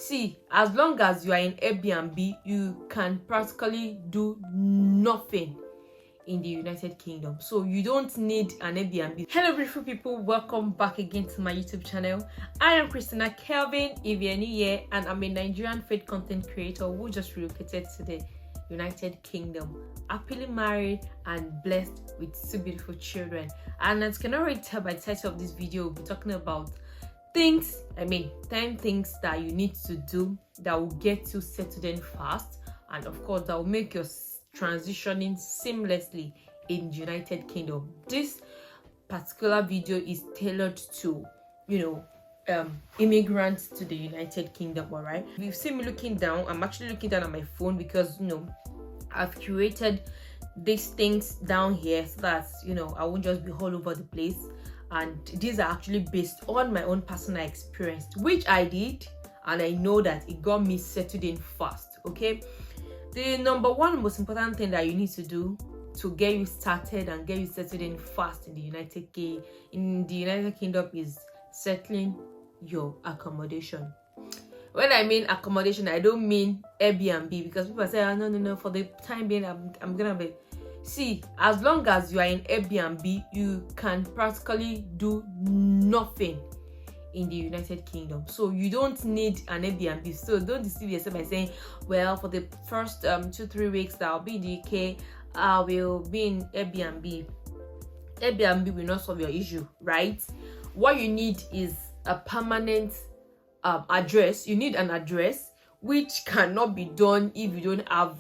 See, as long as you are in Airbnb, you can practically do nothing in the United Kingdom, so you don't need an Airbnb. Hello beautiful people, welcome back again to my YouTube channel. I am Christina Kelvin if you're new here, and I'm a Nigerian food content creator who just relocated to the United Kingdom, happily married and blessed with two beautiful children. And as you can already tell by the title of this video, we'll be talking about 10 things that you need to do that will get you settled in fast, and of course that will make your transitioning seamlessly in the United Kingdom. This particular video is tailored to, immigrants to the United Kingdom. All right, if you see me looking down, I'm actually looking down at my phone because I've curated these things down here so that I won't just be all over the place. And these are actually based on my own personal experience, which I did, and I know that it got me settled in fast. Okay, the number one most important thing that you need to do to get you started and get you settled in fast in the United Kingdom is settling your accommodation. When I mean accommodation, I don't mean Airbnb, because people say, oh, no, for the time being, I'm gonna be. See, as long as you are in Airbnb, you can practically do nothing in the United Kingdom, so you don't need an Airbnb. So don't deceive yourself by saying, well, for the first 2-3 weeks that I'll be in the UK, I will be in Airbnb. Airbnb will not solve your issue, right? What you need is a permanent address. You need an address, which cannot be done if you don't have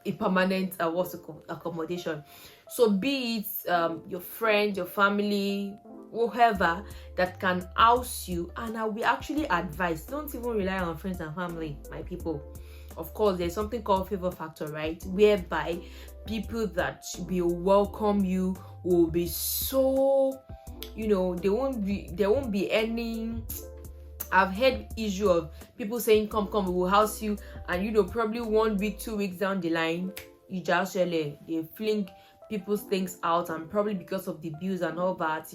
a permanent accommodation. So be it your friend, your family, whoever that can house you. And I will actually advise, don't even rely on friends and family, my people. Of course, there's something called favor factor, right, whereby people that will welcome you will be so, there won't be any. I've heard issue of people saying, come, we will house you, and probably 1 week, 2 weeks down the line, you just they fling people's things out, and probably because of the bills and all that,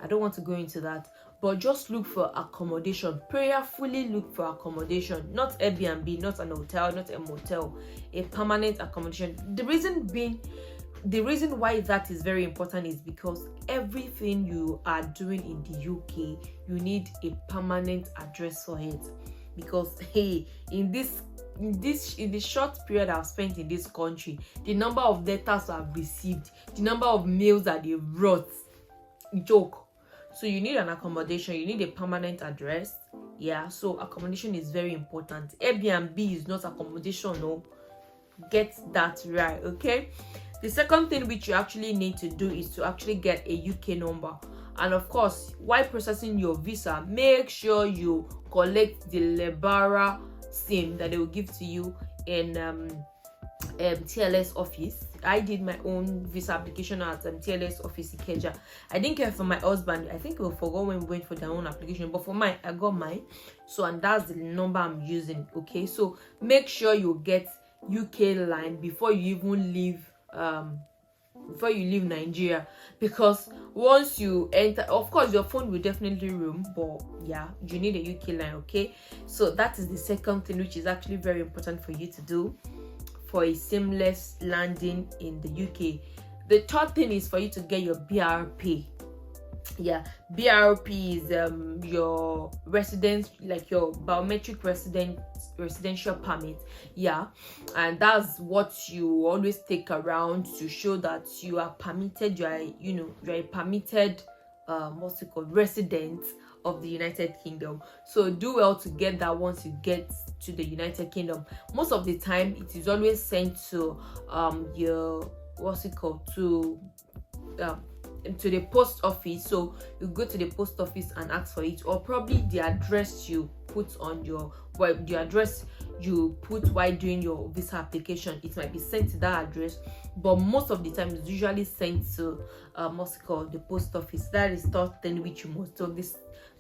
I don't want to go into that. But just look for accommodation. Prayerfully look for accommodation, not Airbnb, not an hotel, not a motel, a permanent accommodation. The reason why that is very important is because everything you are doing in the UK, you need a permanent address for it. Because hey, in the short period I've spent in this country, the number of letters I've received, the number of mails that they wrote, joke. So you need an accommodation, you need a permanent address. Yeah, so accommodation is very important. Airbnb is not accommodation, no. Get that right, okay? The second thing which you actually need to do is to actually get a UK number. And of course, while processing your visa, make sure you collect the Lebara SIM that they will give to you in TLS office. I did my own visa application at TLS office in Ikeja. I didn't care for my husband. I think we forgot when we went for their own application, but for mine, I got mine. So, and that's the number I'm using. Okay, so make sure you get UK line before you even leave. Before you leave Nigeria, because once you enter, of course your phone will definitely roam, but yeah, you need a UK line. Okay, so that is the second thing which is actually very important for you to do for a seamless landing in the UK. The third thing is for you to get your BRP. Yeah, BRP is your residence, like your biometric residential permit. Yeah, and that's what you always take around to show that you are permitted, you're a permitted resident of the United Kingdom. So do well to get that once you get to the United Kingdom. Most of the time it is always sent to your to the post office. So you go to the post office and ask for it, or probably the address you put on the address you put while doing your visa application, it might be sent to that address, but most of the time it's usually sent to the post office. That is the third thing which you must do.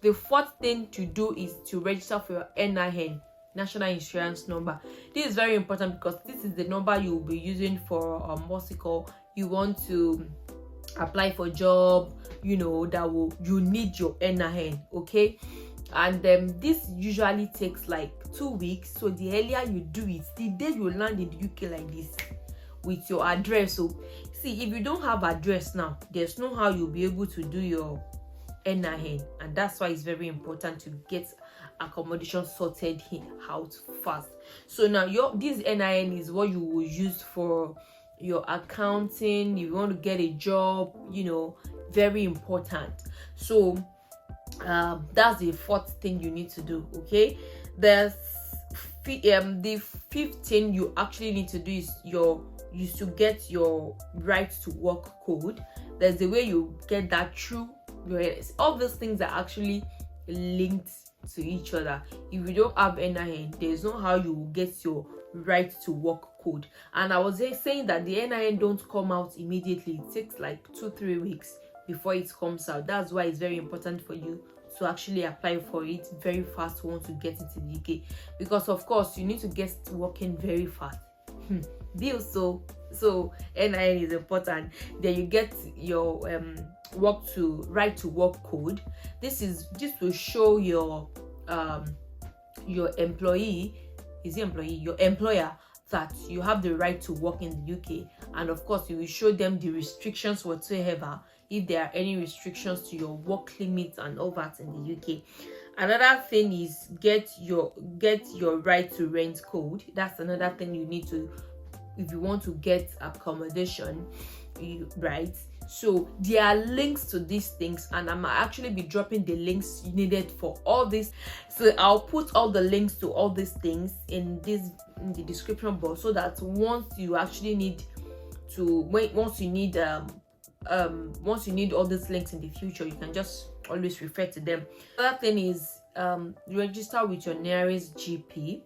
The fourth thing to do is to register for your NIN, national insurance number. This is very important because this is the number you will be using for you want to apply for job, you need your NIN. Okay, and this usually takes like 2 weeks. So the earlier you do it, the day you land in the UK like this with your address. So see, if you don't have address now, there's no how you'll be able to do your NIN, and that's why it's very important to get accommodation sorted out fast. So now this NIN is what you will use for your accounting. If you want to get a job, very important. So that's the fourth thing you need to do. Okay, the fifth thing you actually need to do is to get your right to work code. There's the way you get that through all those things are actually linked to each other. If you don't have NIN, there's no how you will get your right to work code. And I was saying that the NIN don't come out immediately. It takes like 2-3 weeks before it comes out. That's why it's very important for you to actually apply for it very fast once you get into the UK, because of course you need to get working very fast. So NIN is important. Then you get your right to work code. This will show your employer that you have the right to work in the UK, and of course you will show them the restrictions whatsoever, if there are any restrictions to your work limits and all that in the UK. Another thing is get your right to rent code. That's another thing you need to, if you want to get accommodation, right? So there are links to these things, and I'm actually be dropping the links needed for all this. So I'll put all the links to all these things in the description box, so that once you need all these links in the future, you can just always refer to them. Another thing is register with your nearest GP.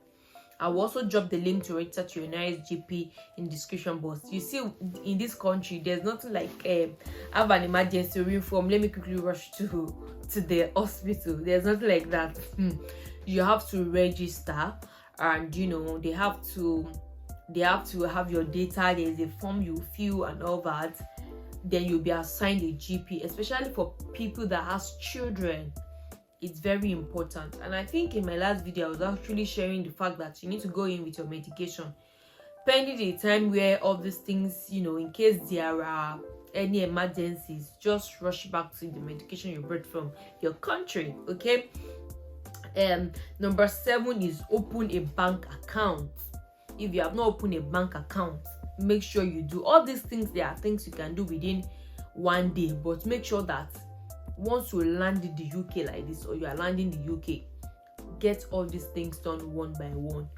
I will also drop the link to register to your nearest GP in the description box. You see, in this country, there's nothing like have an emergency ring form, let me quickly rush to the hospital. There's nothing like that. You have to register, and they have to have your data. There's a form you fill and all that. Then you'll be assigned a GP, especially for people that has children. It's very important. And I think in my last video I was actually sharing the fact that you need to go in with your medication pending the time where all these things, in case there are any emergencies, just rush back to the medication you brought from your country. Okay. Number 7 is open a bank account. If you have not opened a bank account, make sure you do all these things. There are things you can do within 1 day, but make sure that once you land in the UK like this, or you are landing in the UK, get all these things done one by one.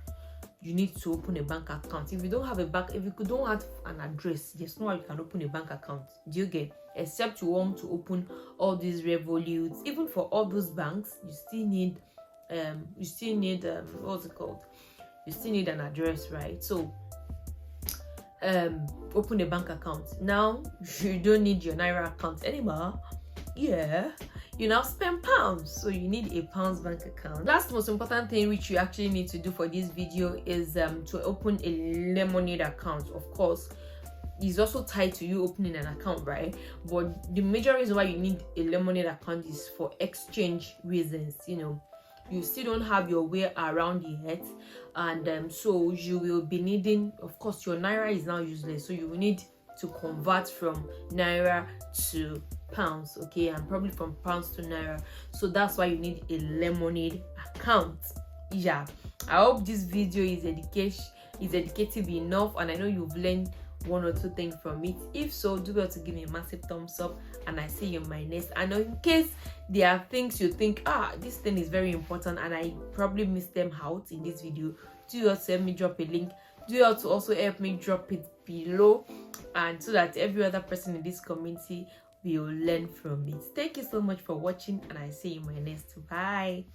You need to open a bank account. If you don't have an address, there's no way you can open a bank account. Do you get? Except you want to open all these Revolutes. Even for all those banks, you still need what's it called? You still need an address, right? So open a bank account. Now you don't need your Naira account anymore. Yeah, you now spend pounds, so you need a pounds bank account. Last most important thing which you actually need to do for this video is to open a Lemonade account. Of course, it's also tied to you opening an account, right? But the major reason why you need a Lemonade account is for exchange reasons. You still don't have your way around it, and so you will be needing, of course, your Naira is now useless, so you will need to convert from Naira to pounds, okay, and probably from pounds to Naira. So that's why you need a Lemonade account. Yeah, I hope this video is educative enough, and I know you've learned 1 or 2 things from it. If so, do well to give me a massive thumbs up, and I see you in my next. And in case there are things you think, this thing is very important and I probably missed them out in this video, do well to help me drop a link. Do well to also help me drop it below, and so that every other person in this community will learn from it. Thank you so much for watching, and I see you in my next. Bye.